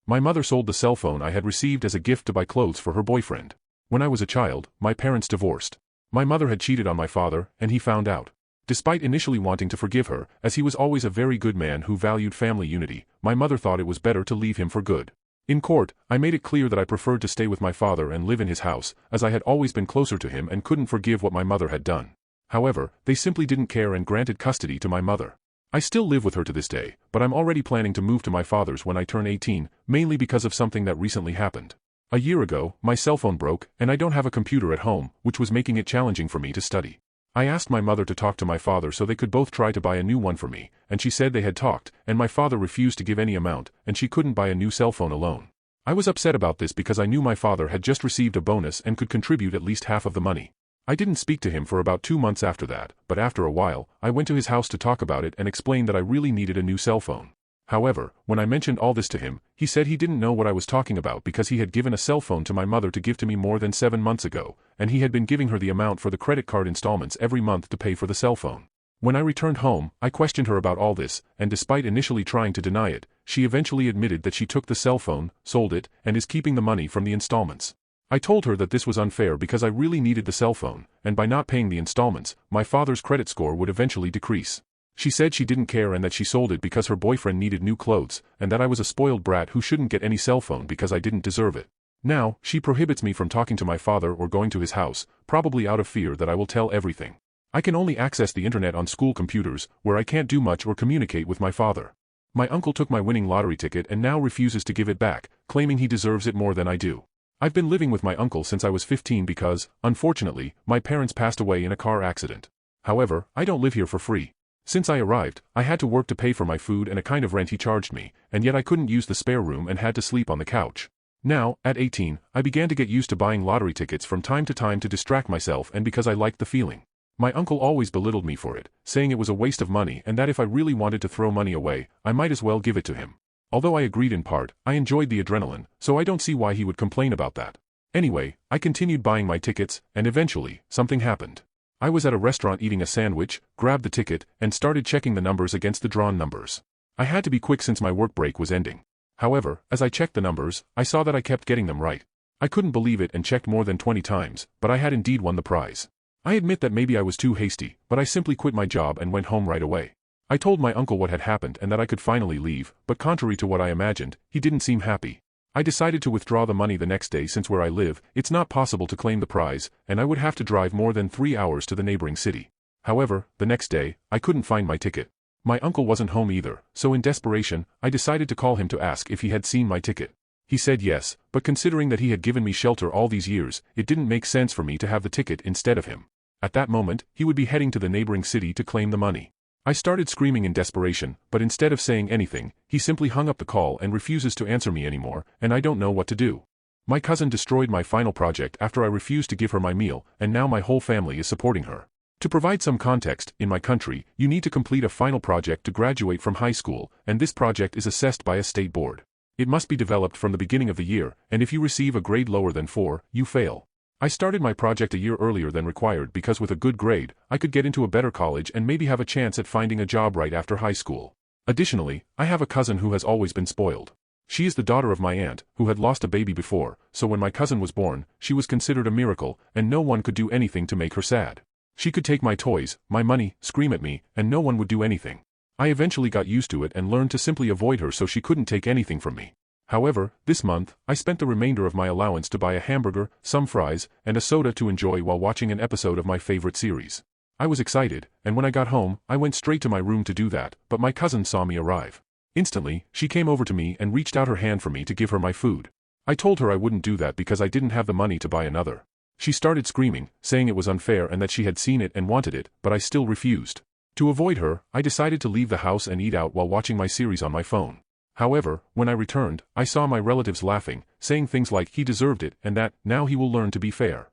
My mother sold the cell phone I had received as a gift to buy clothes for her boyfriend. When I was a child, my parents divorced. My mother had cheated on my father, and he found out. Despite initially wanting to forgive her, as he was always a very good man who valued family unity, my mother thought it was better to leave him for good. In court, I made it clear that I preferred to stay with my father and live in his house, as I had always been closer to him and couldn't forgive what my mother had done. However, they simply didn't care and granted custody to my mother. I still live with her to this day, but I'm already planning to move to my father's when I turn 18, mainly because of something that recently happened. A year ago, my cell phone broke, and I don't have a computer at home, which was making it challenging for me to study. I asked my mother to talk to my father so they could both try to buy a new one for me, and she said they had talked, and my father refused to give any amount, and she couldn't buy a new cell phone alone. I was upset about this because I knew my father had just received a bonus and could contribute at least half of the money. I didn't speak to him for about 2 months after that, but after a while, I went to his house to talk about it and explained that I really needed a new cell phone. However, when I mentioned all this to him, he said he didn't know what I was talking about because he had given a cell phone to my mother to give to me more than 7 months ago, and he had been giving her the amount for the credit card installments every month to pay for the cell phone. When I returned home, I questioned her about all this, and despite initially trying to deny it, she eventually admitted that she took the cell phone, sold it, and is keeping the money from the installments. I told her that this was unfair because I really needed the cell phone, and by not paying the installments, my father's credit score would eventually decrease. She said she didn't care and that she sold it because her boyfriend needed new clothes, and that I was a spoiled brat who shouldn't get any cell phone because I didn't deserve it. Now, she prohibits me from talking to my father or going to his house, probably out of fear that I will tell everything. I can only access the internet on school computers, where I can't do much or communicate with my father. My uncle took my winning lottery ticket and now refuses to give it back, claiming he deserves it more than I do. I've been living with my uncle since I was 15 because, unfortunately, my parents passed away in a car accident. However, I don't live here for free. Since I arrived, I had to work to pay for my food and a kind of rent he charged me, and yet I couldn't use the spare room and had to sleep on the couch. Now, at 18, I began to get used to buying lottery tickets from time to distract myself and because I liked the feeling. My uncle always belittled me for it, saying it was a waste of money and that if I really wanted to throw money away, I might as well give it to him. Although I agreed in part, I enjoyed the adrenaline, so I don't see why he would complain about that. Anyway, I continued buying my tickets, and eventually, something happened. I was at a restaurant eating a sandwich, grabbed the ticket, and started checking the numbers against the drawn numbers. I had to be quick since my work break was ending. However, as I checked the numbers, I saw that I kept getting them right. I couldn't believe it and checked more than 20 times, but I had indeed won the prize. I admit that maybe I was too hasty, but I simply quit my job and went home right away. I told my uncle what had happened and that I could finally leave, but contrary to what I imagined, he didn't seem happy. I decided to withdraw the money the next day since where I live, it's not possible to claim the prize, and I would have to drive more than 3 hours to the neighboring city. However, the next day, I couldn't find my ticket. My uncle wasn't home either, so in desperation, I decided to call him to ask if he had seen my ticket. He said yes, but considering that he had given me shelter all these years, it didn't make sense for me to have the ticket instead of him. At that moment, he would be heading to the neighboring city to claim the money. I started screaming in desperation, but instead of saying anything, he simply hung up the call and refuses to answer me anymore, and I don't know what to do. My cousin destroyed my final project after I refused to give her my meal, and now my whole family is supporting her. To provide some context, in my country, you need to complete a final project to graduate from high school, and this project is assessed by a state board. It must be developed from the beginning of the year, and if you receive a grade lower than 4, you fail. I started my project a year earlier than required because with a good grade, I could get into a better college and maybe have a chance at finding a job right after high school. Additionally, I have a cousin who has always been spoiled. She is the daughter of my aunt, who had lost a baby before, so when my cousin was born, she was considered a miracle, and no one could do anything to make her sad. She could take my toys, my money, scream at me, and no one would do anything. I eventually got used to it and learned to simply avoid her so she couldn't take anything from me. However, this month, I spent the remainder of my allowance to buy a hamburger, some fries, and a soda to enjoy while watching an episode of my favorite series. I was excited, and when I got home, I went straight to my room to do that, but my cousin saw me arrive. Instantly, she came over to me and reached out her hand for me to give her my food. I told her I wouldn't do that because I didn't have the money to buy another. She started screaming, saying it was unfair and that she had seen it and wanted it, but I still refused. To avoid her, I decided to leave the house and eat out while watching my series on my phone. However, when I returned, I saw my relatives laughing, saying things like he deserved it and that, now he will learn to be fair.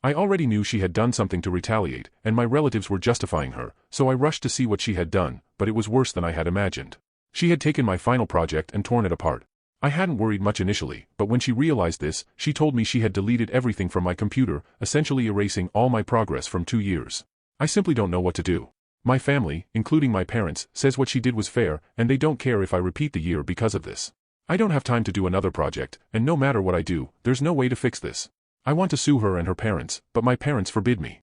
I already knew she had done something to retaliate, and my relatives were justifying her, so I rushed to see what she had done, but it was worse than I had imagined. She had taken my final project and torn it apart. I hadn't worried much initially, but when she realized this, she told me she had deleted everything from my computer, essentially erasing all my progress from 2 years. I simply don't know what to do. My family, including my parents, says what she did was fair, and they don't care if I repeat the year because of this. I don't have time to do another project, and no matter what I do, there's no way to fix this. I want to sue her and her parents, but my parents forbid me.